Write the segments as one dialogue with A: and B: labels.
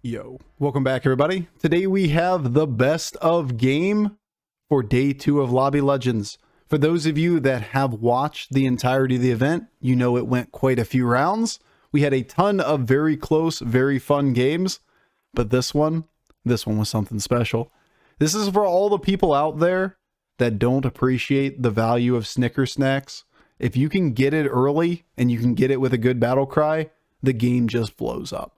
A: Yo, welcome back everybody. Today we have the best of game for day 2 of Lobby Legends. For those of you that have watched the entirety of the event, you know it went quite a few rounds. We had a ton of very close, very fun games, but this one was something special. This is for all the people out there that don't appreciate the value of snicker snacks. If you can get it early and you can get it with a good battle cry, the game just blows up.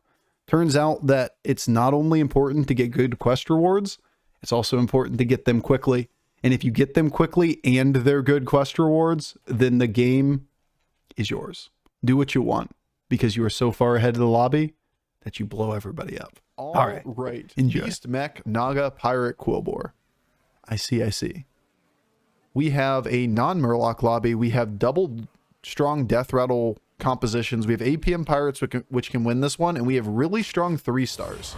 A: Turns out that it's not only important to get good quest rewards, it's also important to get them quickly. And if you get them quickly and they're good quest rewards, then the game is yours. Do what you want because you are so far ahead of the lobby that you blow everybody up. All right. Enjoy. Beast Mech Naga Pirate Quillbore. I see. We have a non-Murloc lobby. We have double strong Death Rattle compositions. We have APM Pirates which can win this one, and we have really strong 3-stars.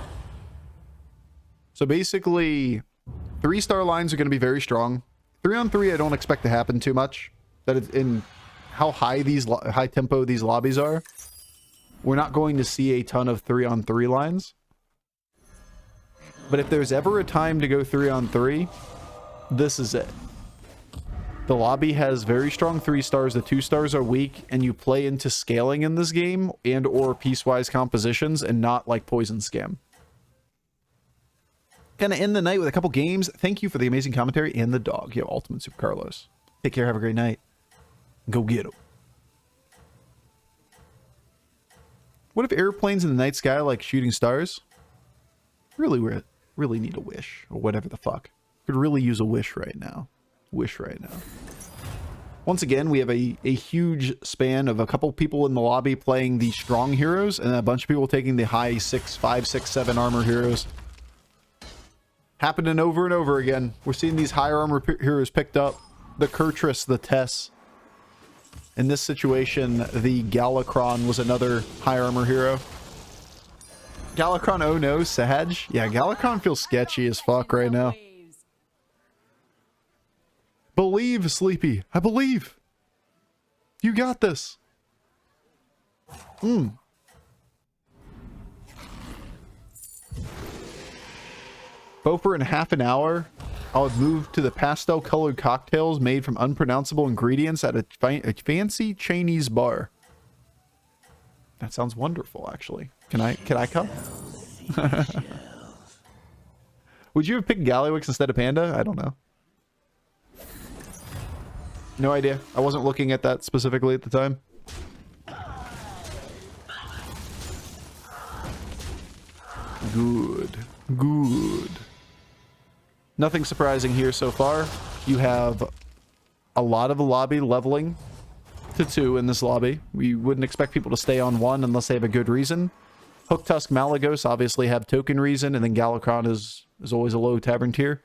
A: So basically, 3-star lines are going to be very strong. 3-on-3 I don't expect to happen too much. That it's in how high these high tempo these lobbies are. We're not going to see a ton of 3-on-3 lines. But if there's ever a time to go 3-on-3, this is it. The lobby has very strong 3-stars, the 2-stars are weak, and you play into scaling in this game and or piecewise compositions and not like Poison Scam. Gonna end the night with a couple games. Thank you for the amazing commentary and the dog. Yo, Ultimate Super Carlos. Take care, have a great night. Go get 'em. What if airplanes in the night sky like shooting stars? Really need a wish, or whatever the fuck. Could really use a wish right now. Once again, we have a huge span of a couple people in the lobby playing the strong heroes and a bunch of people taking the high 5, 6, 7 armor heroes. Happening over and over again. We're seeing these higher armor heroes picked up. The Kurtrus, the Tess. In this situation, the Galakron was another high armor hero. Galakron, oh no, Savjz. Yeah, Galakron feels sketchy as fuck right now. Believe, Sleepy. I believe. You got this. Bofur in half an hour, I'll move to the pastel-colored cocktails made from unpronounceable ingredients at a fancy Chinese bar. That sounds wonderful, actually. Can I come? Would you have picked Gallywix instead of Panda? I don't know. No idea. I wasn't looking at that specifically at the time. Good. Nothing surprising here so far. You have a lot of the lobby leveling to 2 in this lobby. We wouldn't expect people to stay on 1 unless they have a good reason. Hooktusk Malagos obviously have token reason, and then Galakron is always a low tavern tier.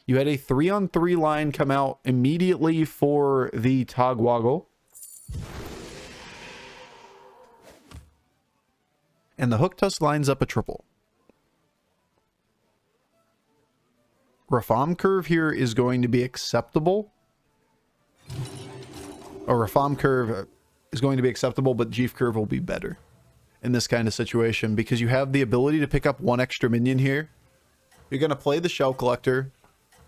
A: You had a 3-on-3 line come out immediately for the Togwaggle. And the Hooktusk lines up a triple. Rafam curve here is going to be acceptable. Or Rafam curve is going to be acceptable, but Jeef curve will be better in this kind of situation because you have the ability to pick up 1 extra minion here. You're going to play the Shell Collector.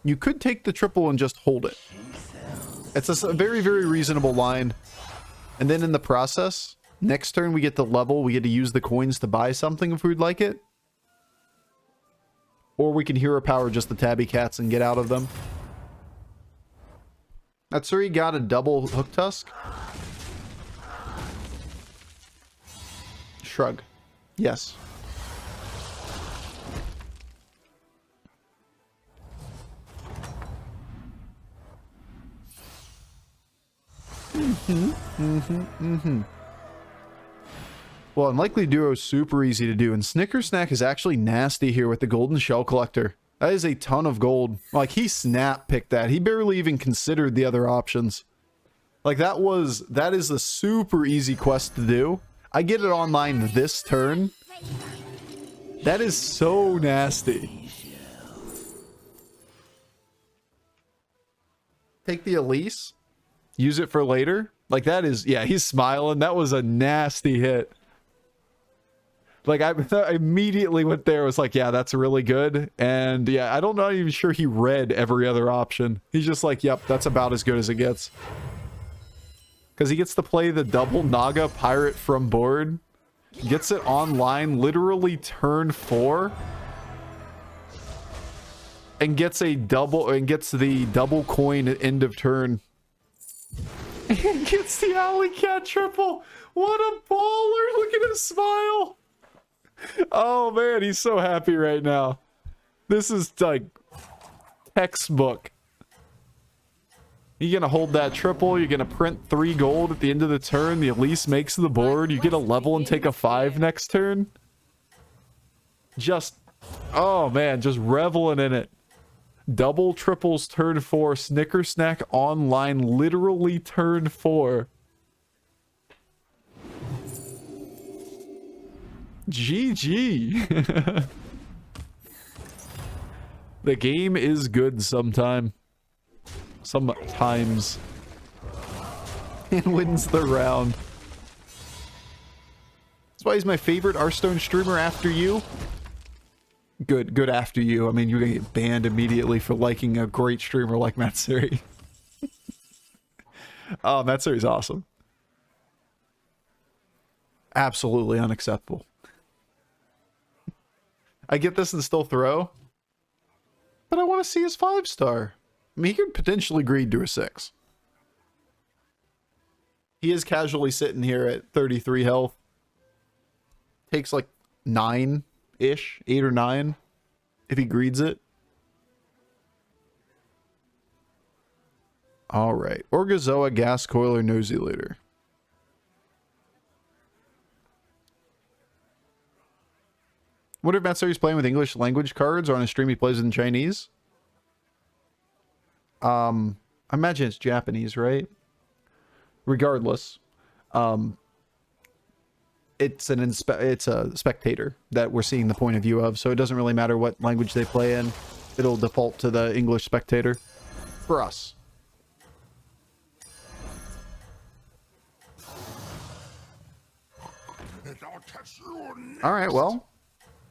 A: You could take the triple and just hold it. It's a very, very reasonable line. And then in the process, next turn we get to level. We get to use the coins to buy something if we'd like it. Or we can hero power just the tabby cats and get out of them. Atsuri got a double Hooktusk. Shrug. Yes. Well, Unlikely Duo is super easy to do, and Snicker Snack is actually nasty here with the Golden Shell Collector. That is a ton of gold. Like, he snap picked that. He barely even considered the other options. Like, that is a super easy quest to do. I get it online this turn. That is so nasty. Take the Elise. Use it for later. Like, that is... Yeah, he's smiling. That was a nasty hit. Like, I immediately went there, was like, yeah, that's really good. And yeah, I'm not even sure he read every other option. He's just like, yep, that's about as good as it gets. Because he gets to play the double Naga Pirate from board. Gets it online literally turn 4. And gets the double coin at end of turn. And gets the Alley Cat triple. What a baller. Look at his smile. Oh man, he's so happy right now. This is like textbook. You're gonna hold that triple. You're gonna print 3 gold at the end of the turn. The Elise makes the board. You get a level and take a 5 next turn. Just, oh man, just reveling in it. Double triples turn 4. Snicker Snack online literally turn 4. GG. The game is good sometimes. And wins the round. That's why he's my favorite Hearthstone streamer after you. Good after you. I mean, you're gonna get banned immediately for liking a great streamer like Matsuri. Oh, Matsuri's awesome. Absolutely unacceptable. I get this and still throw. But I want to see his 5-star. I mean, he could potentially greed to a 6. He is casually sitting here at 33 health. Takes like 9-ish, 8 or 9, if he greeds it. All right. Orgazoa, Gas Coiler, Nosy Leader. What if Matsuri's playing with English language cards, or on a stream he plays in Chinese? I imagine it's Japanese, right? Regardless, it's a spectator that we're seeing the point of view of, so it doesn't really matter what language they play in. It'll default to the English spectator for us. All right, well,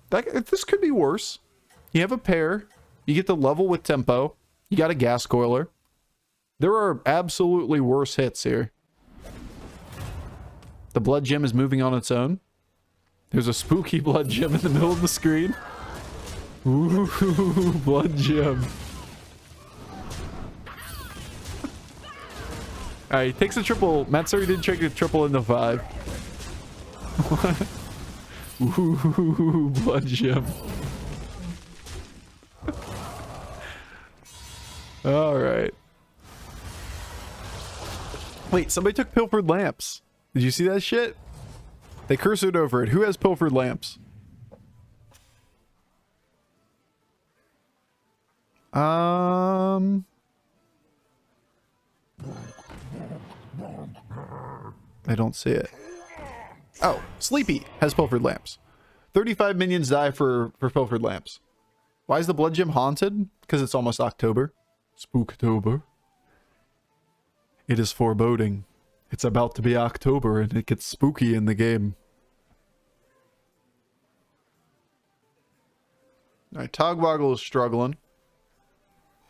A: this could be worse. You have a pair. You get the level with tempo. You got a gas coiler. There are absolutely worse hits here. The blood gem is moving on its own. There's a spooky blood gem in the middle of the screen. Ooh, blood gem. Alright, he takes a triple. Matsuri did take a triple into 5. Ooh, blood gem. Alright. Wait, somebody took pilfered lamps. Did you see that shit? They cursored over it. Who has pilfered lamps? I don't see it. Oh, Sleepy has pilfered lamps. 35 minions die for pilfered lamps. Why is the blood gem haunted? Because it's almost October. Spooktober. It is foreboding. It's about to be October and it gets spooky in the game. Alright, Togwaggle is struggling.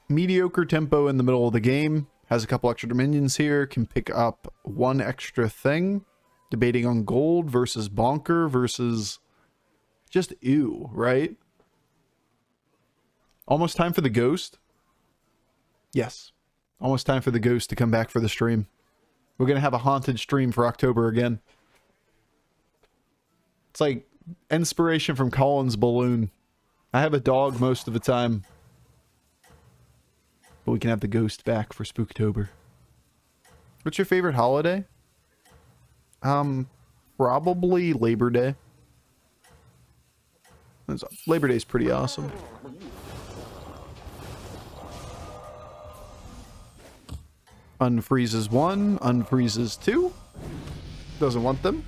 A: Mediocre tempo in the middle of the game. Has a couple extra minions here. Can pick up 1 extra thing. Debating on gold versus bonker versus just ew, right? Almost time for the ghost. Yes. Almost time for the ghost to come back for the stream. We're going to have a haunted stream for October again. It's like inspiration from Colin's balloon. I have a dog most of the time. But we can have the ghost back for Spooktober. What's your favorite holiday? Probably Labor Day. Labor Day's pretty awesome. Unfreezes 1, unfreezes 2. Doesn't want them.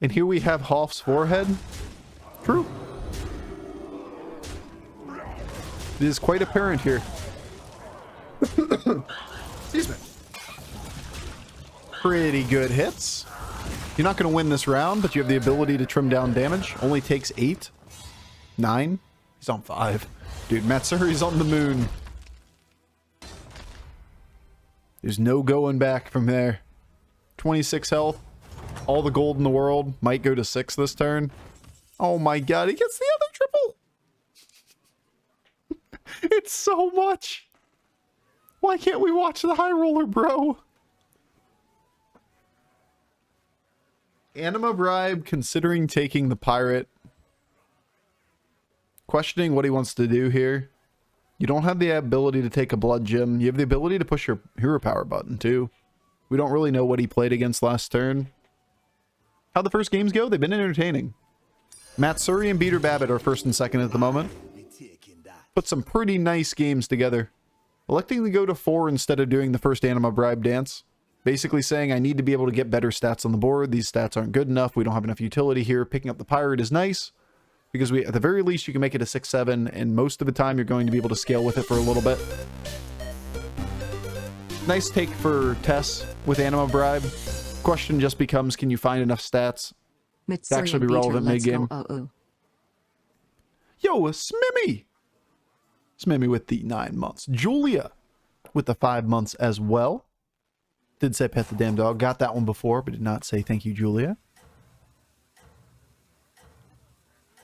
A: And here we have Hoff's forehead. True. It is quite apparent here. Excuse me. pretty good hits. You're not going to win this round, but you have the ability to trim down damage. Only takes 8. 9. He's on 5. Dude, Matsuri's on the moon. There's no going back from there. 26 health. All the gold in the world. Might go to 6 this turn. Oh my god, he gets the other triple! It's so much! Why can't we watch the high roller, bro? Anima Bribe considering taking the pirate. Questioning what he wants to do here. You don't have the ability to take a blood gem. You have the ability to push your hero power button too. We don't really know what he played against last turn. How the first games go? They've been entertaining. Matsuri and Beater Babbitt are first and second at the moment. Put some pretty nice games together. Electing to go to 4 instead of doing the first Anima Bribe dance. Basically saying I need to be able to get better stats on the board. These stats aren't good enough. We don't have enough utility here. Picking up the pirate is nice. Because at the very least you can make it a 6-7. And most of the time you're going to be able to scale with it for a little bit. Nice take for Tess with Anima Bribe. Question just becomes, can you find enough stats to actually be relevant mid-game? Yo, Smimmy! Smimmy with the 9 months. Julia with the 5 months as well. Did say pet the damn dog. Got that one before, but did not say thank you, Julia.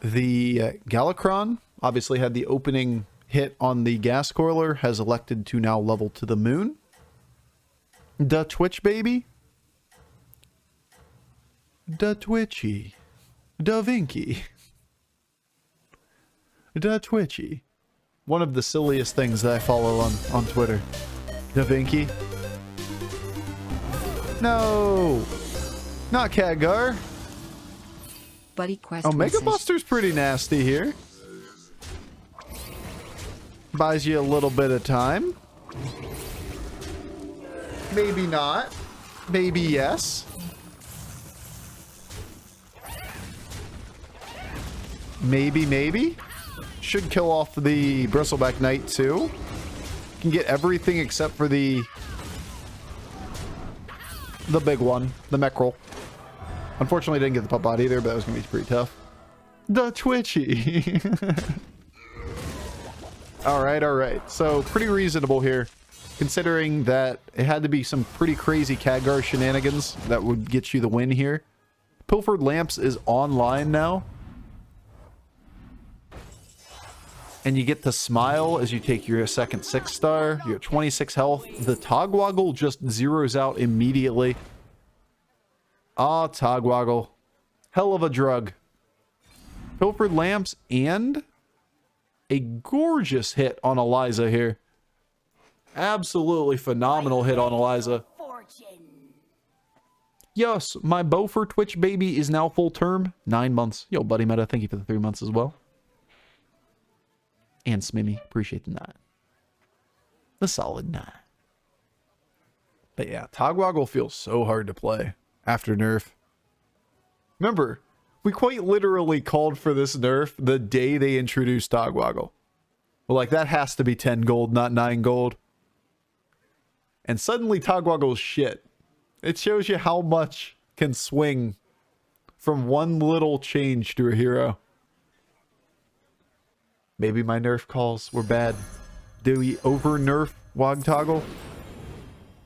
A: The Galakron obviously had the opening hit on the gas coiler. Has elected to now level to the moon. Da Twitch baby. Da Twitchy. Da Vinky. Da Twitchy. One of the silliest things that I follow on Twitter. Da Vinky. No! Not Khadgar.
B: Buddy quest.
A: Oh, Mega Buster's pretty nasty here. Buys you a little bit of time. Maybe not. Maybe yes. Maybe. Should kill off the Bristleback Knight too. Can get everything except for the big one, the Meckrel. Unfortunately, didn't get the pup bot either, but that was going to be pretty tough. The Twitchy. Alright. So, pretty reasonable here. Considering that it had to be some pretty crazy Khadgar shenanigans that would get you the win here. Pilfered Lamps is online now. And you get to smile as you take your second 6-star. You're at 26 health. The Togwaggle just zeroes out immediately. Ah, Togwaggle. Hell of a drug. Pilfered Lamps and a gorgeous hit on Eliza here. Absolutely phenomenal hit on Eliza. Yes, my Bofur Twitch baby is now full term. 9 months. Yo, buddy Meta, thank you for the 3 months as well. And Smimmy, appreciate the 9. The solid 9. But yeah, Togwaggle feels so hard to play after nerf. Remember, we quite literally called for this nerf the day they introduced Togwaggle. Well, like, that has to be 10 gold, not 9 gold. And suddenly Togwaggle's shit. It shows you how much can swing from one little change to a hero. Maybe my nerf calls were bad. Do we over nerf Wogtoggle?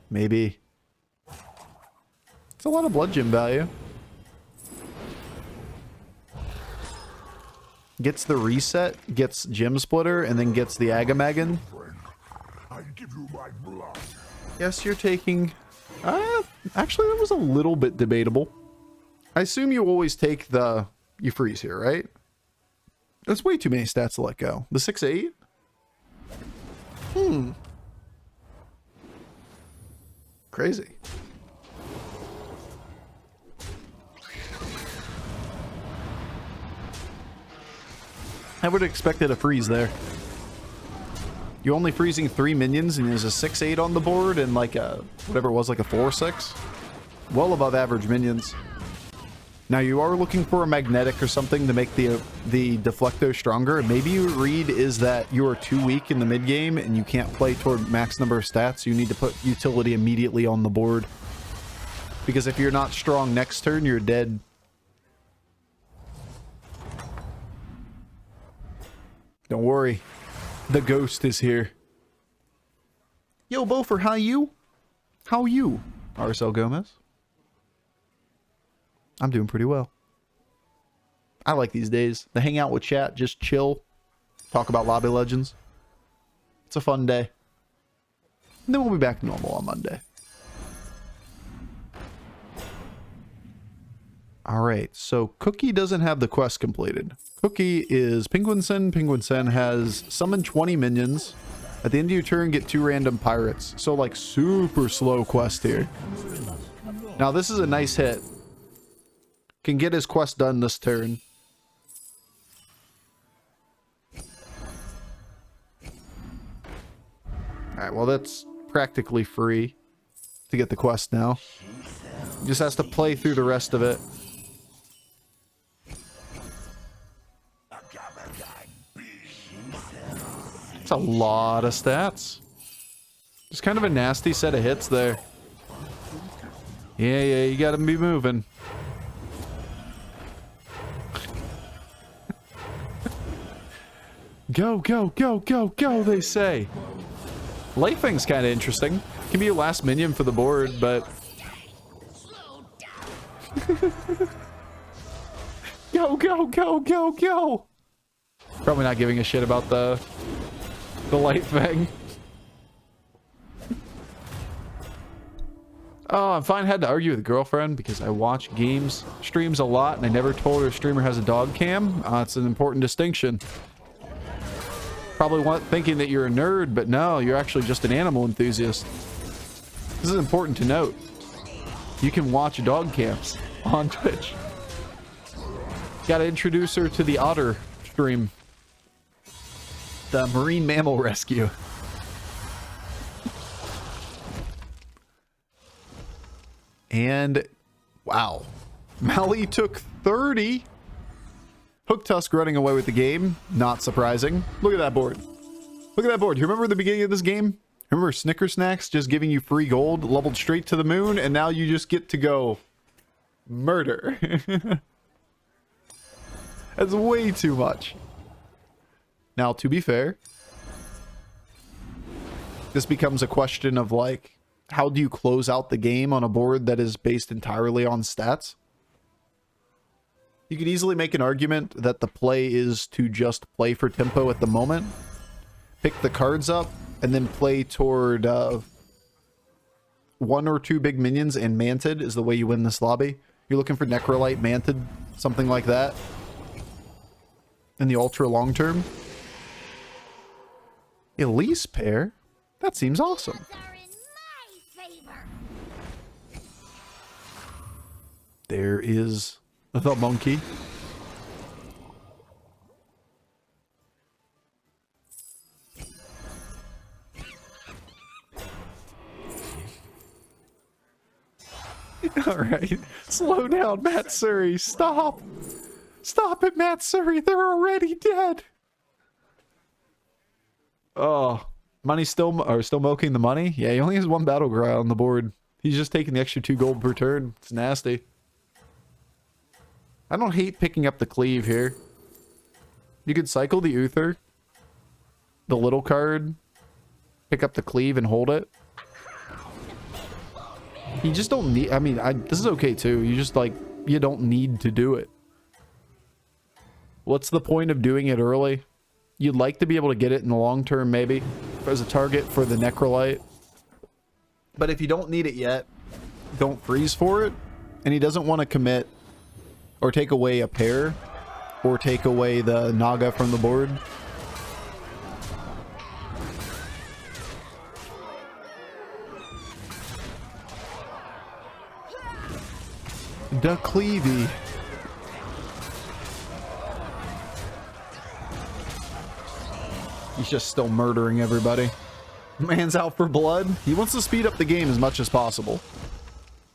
A: Maybe. It's a lot of blood gem value. Gets the reset, gets Gem Splitter, and then gets the Agamagon. Yes, you're taking... actually, that was a little bit debatable. I assume you always take the... You freeze here, right? That's way too many stats to let go. The 6-8? Crazy. I would have expected a freeze there. You're only freezing 3 minions and there's a 6-8 on the board and like a, whatever it was, like a 4-6. Well above average minions. Now you are looking for a magnetic or something to make the deflecto stronger. Maybe your read is that you are too weak in the mid game and you can't play toward max number of stats. You need to put utility immediately on the board. Because if you're not strong next turn, you're dead. Don't worry. The ghost is here. Yo, Bofur, how you? How you? RSL Gomez. I'm doing pretty well. I like these days. The hang out with chat, just chill. Talk about Lobby Legends. It's a fun day. And then we'll be back to normal on Monday. Alright, so Cookie doesn't have the quest completed. Cookie is Penguin Sen. Penguin Sen has summon 20 minions. At the end of your turn, get 2 random pirates. So, like, super slow quest here. Now, this is a nice hit. Can get his quest done this turn. Alright, well, that's practically free to get the quest now. He just has to play through the rest of it. That's a lot of stats. Just kind of a nasty set of hits there. Yeah, you gotta be moving. Go, go, go, go, go, they say. Leifing's kind of interesting. Can be your last minion for the board, but... Go, go, go, go, go! Probably not giving a shit about the Leifing. Oh, I'm fine. Had to argue with a girlfriend because I watch streams a lot, and I never told her a streamer has a dog cam. It's an important distinction. Probably thinking that you're a nerd, but no, you're actually just an animal enthusiast. This is important to note. You can watch dog cams on Twitch. Gotta introduce her to the otter stream. The marine mammal rescue. And wow, Mally took 30. Hook Tusk running away with the game. Not surprising. Look at that board. Look at that board. You remember the beginning of this game? Remember Snicker Snacks just giving you free gold, leveled straight to the moon, and now you just get to go murder. That's way too much. Now, to be fair, this becomes a question of, like, how do you close out the game on a board that is based entirely on stats? You could easily make an argument that the play is to just play for tempo at the moment, pick the cards up, and then play toward 1 or 2 big minions, and Manted is the way you win this lobby. You're looking for Necrolite, Manted, something like that. In the ultra long term. Elise pair? That seems awesome. There is the monkey. Alright. Slow down, Matsuri. Stop. Stop it, Matsuri. They're already dead. Oh. Money's still milking the money? Yeah, he only has 1 battleground on the board. He's just taking the extra 2 gold per turn. It's nasty. I don't hate picking up the cleave here. You could cycle the Uther, the little card, pick up the cleave and hold it. You just don't need... I mean, this is okay too. You just, like, you don't need to do it. What's the point of doing it early? You'd like to be able to get it in the long term, maybe, as a target for the Necrolite. But if you don't need it yet, don't freeze for it. And he doesn't want to commit or take away a pair or take away the Naga from the board. The Cleavy. He's just still murdering everybody. Man's out for blood. He wants to speed up the game as much as possible.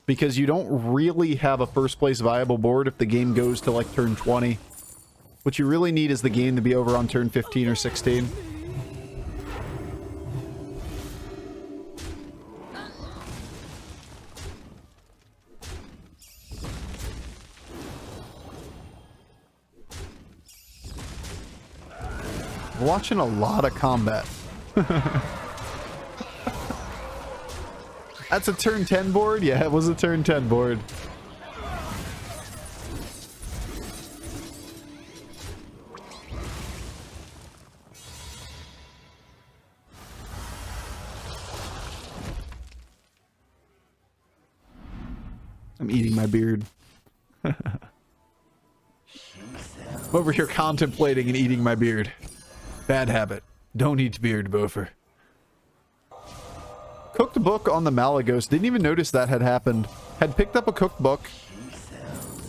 A: Because you don't really have a first place viable board if the game goes to like turn 20. What you really need is the game to be over on turn 15 or 16. We're watching a lot of combat. That's a turn 10 board? Yeah, it was a turn 10 board. I'm eating my beard. I'm over here contemplating and eating my beard. Bad habit. Don't eat beard, Bofur. Cooked book on the Malagos. Didn't even notice that had happened. Had picked up a cooked book.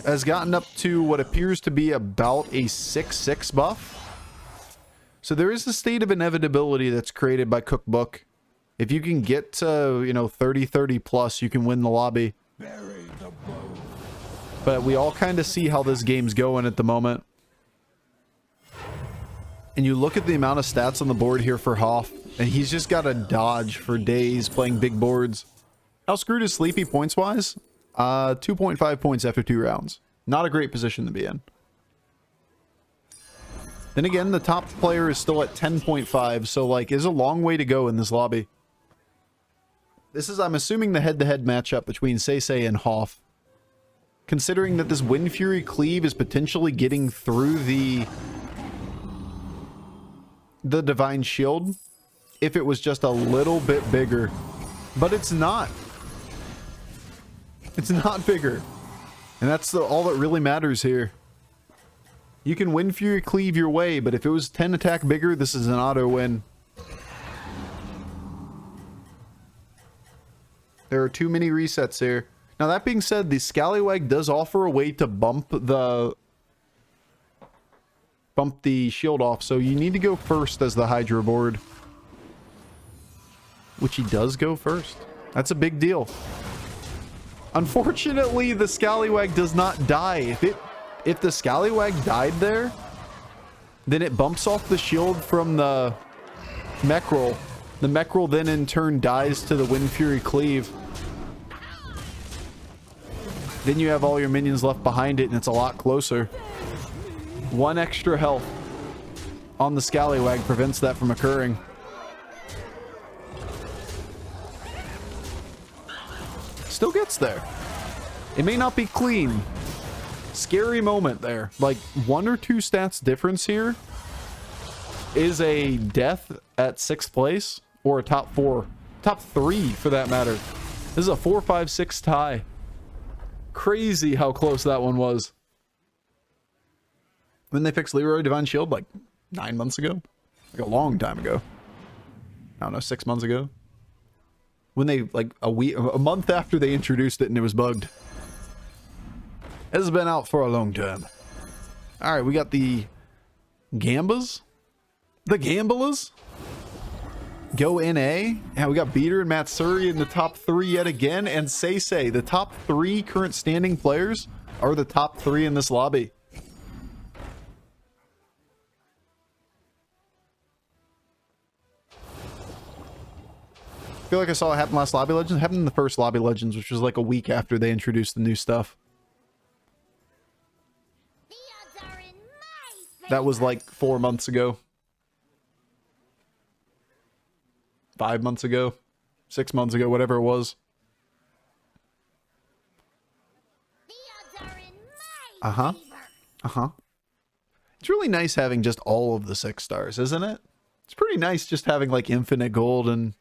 A: Has gotten up to what appears to be about a 6/6 buff. So there is a state of inevitability that's created by cooked book. If you can get to, you know, 30/30 plus, you can win the lobby. But we all kind of see how this game's going at the moment. And you look at the amount of stats on the board here for Hoff, and he's just got to dodge for days playing big boards. How screwed is Sleepy points-wise? 2.5 points after 2 rounds. Not a great position to be in. Then again, the top player is still at 10.5, so, like, there's a long way to go in this lobby. This is, I'm assuming, the head-to-head matchup between Savjz and Hoff. Considering that this Wind Fury Cleave is potentially getting through the Divine Shield, if it was just a little bit bigger. But it's not. It's not bigger. And that's all that really matters here. You can Wind Fury Cleave your way, but if it was 10 attack bigger, this is an auto win. There are too many resets here. Now, that being said, the Scallywag does offer a way to bump the shield off, so you need to go first as the Hydra board. Which he does go first. That's a big deal. Unfortunately, the Scallywag does not die. If the Scallywag died there, then it bumps off the shield from the Mechrel. The Mechrel then in turn dies to the Wind Fury Cleave. Then you have all your minions left behind it, and it's a lot closer. 1 extra health on the Scallywag prevents that from occurring. Still gets there. It may not be clean. Scary moment there. Like, 1 or 2 stats difference here is a death at 6th place, or a top 4. Top 3, for that matter. This is a 4-5-6 tie. Crazy how close that one was. When they fixed Leroy Divine Shield, like 9 months ago? Like a long time ago. I don't know, 6 months ago? When they, like, a month after they introduced it and it was bugged. It has been out for a long time. Alright, we got the Gambas? The Gamblers? Go NA. Yeah, we got Beater and Matsuri in the top 3 yet again. And Savjz, the top 3 current standing players are the top 3 in this lobby. I feel like I saw it happen last Lobby Legends. It happened in the first Lobby Legends, which was like a week after they introduced the new stuff. That was like 4 months ago. 5 months ago. 6 months ago, whatever it was. Uh-huh. Uh-huh. It's really nice having just all of the 6 stars, isn't it? It's pretty nice just having like infinite gold and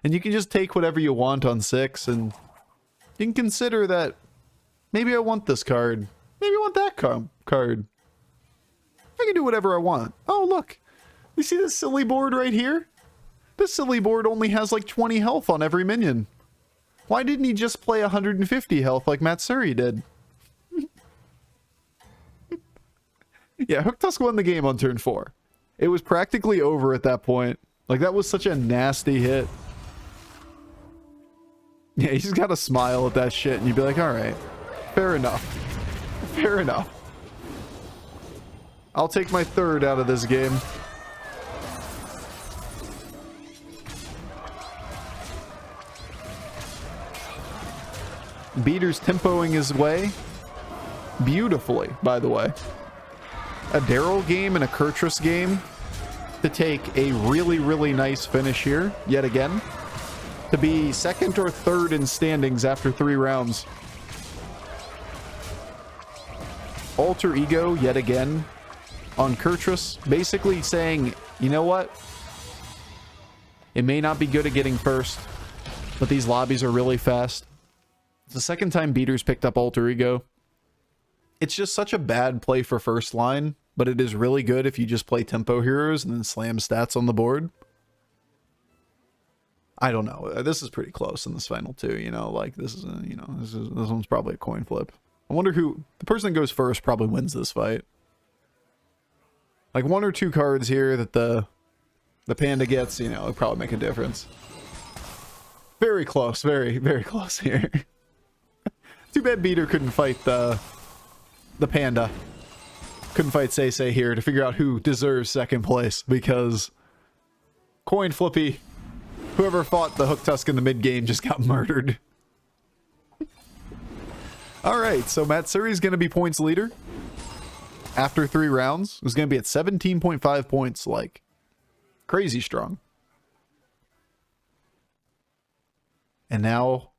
A: you can just take whatever you want on 6 and you can consider that maybe I want this card. Maybe I want that card. I can do whatever I want. Oh, look. You see this silly board right here? This silly board only has like 20 health on every minion. Why didn't he just play 150 health like Matsuri did? Yeah, Hooktusk won the game on turn 4. It was practically over at that point. Like, that was such a nasty hit. Yeah, he's got to smile at that shit and you'd be like, alright, fair enough. Fair enough. I'll take my 3rd out of this game. Beater's tempoing his way beautifully, by the way. A Daryl game and a Kurtrus game to take a really, really nice finish here, yet again. To be second or third in standings after 3 rounds. Alter Ego, yet again, on Kurtrus, basically saying, you know what? It may not be good at getting first, but these lobbies are really fast. It's the second time Beaters picked up Alter Ego. It's just such a bad play for first line, but it is really good if you just play tempo heroes and then slam stats on the board. I don't know. This is pretty close in this final two, you know, like this is, this one's probably a coin flip. I wonder who, the person that goes first probably wins this fight. Like 1 or 2 cards here that the panda gets, you know, it'll probably make a difference. Very close, very, very close here. Too bad Beater couldn't fight the panda. Couldn't fight Say here to figure out who deserves second place, because coin flippy, whoever fought the Hook Tusk in the mid game just got murdered. Alright, so Matsuri's going to be points leader after 3 rounds. It's going to be at 17.5 points, like crazy strong. And now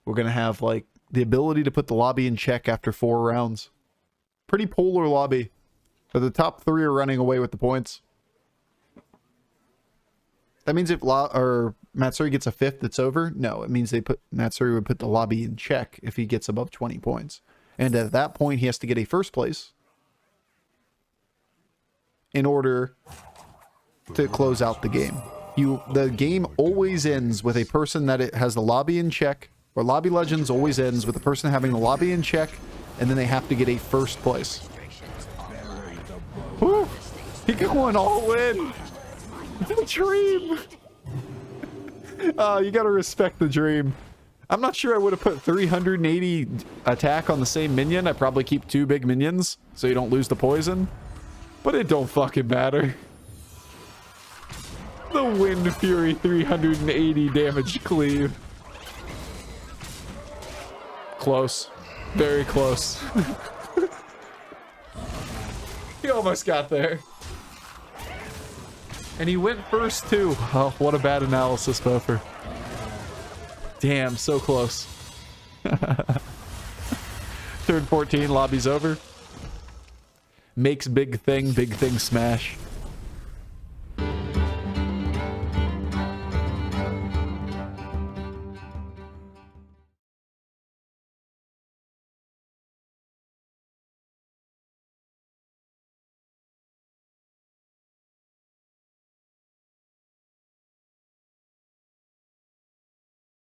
A: we're going to have like the ability to put the lobby in check after 4 rounds. Pretty polar lobby. But the top 3 are running away with the points. That means if Matsuri gets a 5th, it's over? No, it means Matsuri would put the lobby in check if he gets above 20 points. And at that point, he has to get a first place in order to close out the game. The game always ends with a person that it has the lobby in check, or Lobby Legends always ends with a person having the lobby in check, and then they have to get a first place. Woo! He going all in! The dream! You gotta respect the dream. I'm not sure I would have put 380 attack on the same minion. I probably keep 2 big minions so you don't lose the poison. But it don't fucking matter. The Wind Fury 380 damage cleave. Close. Very close. He almost got there. And he went first too. Oh, what a bad analysis, Bofur. Damn, so close. Turn 14, lobby's over. Makes big thing smash.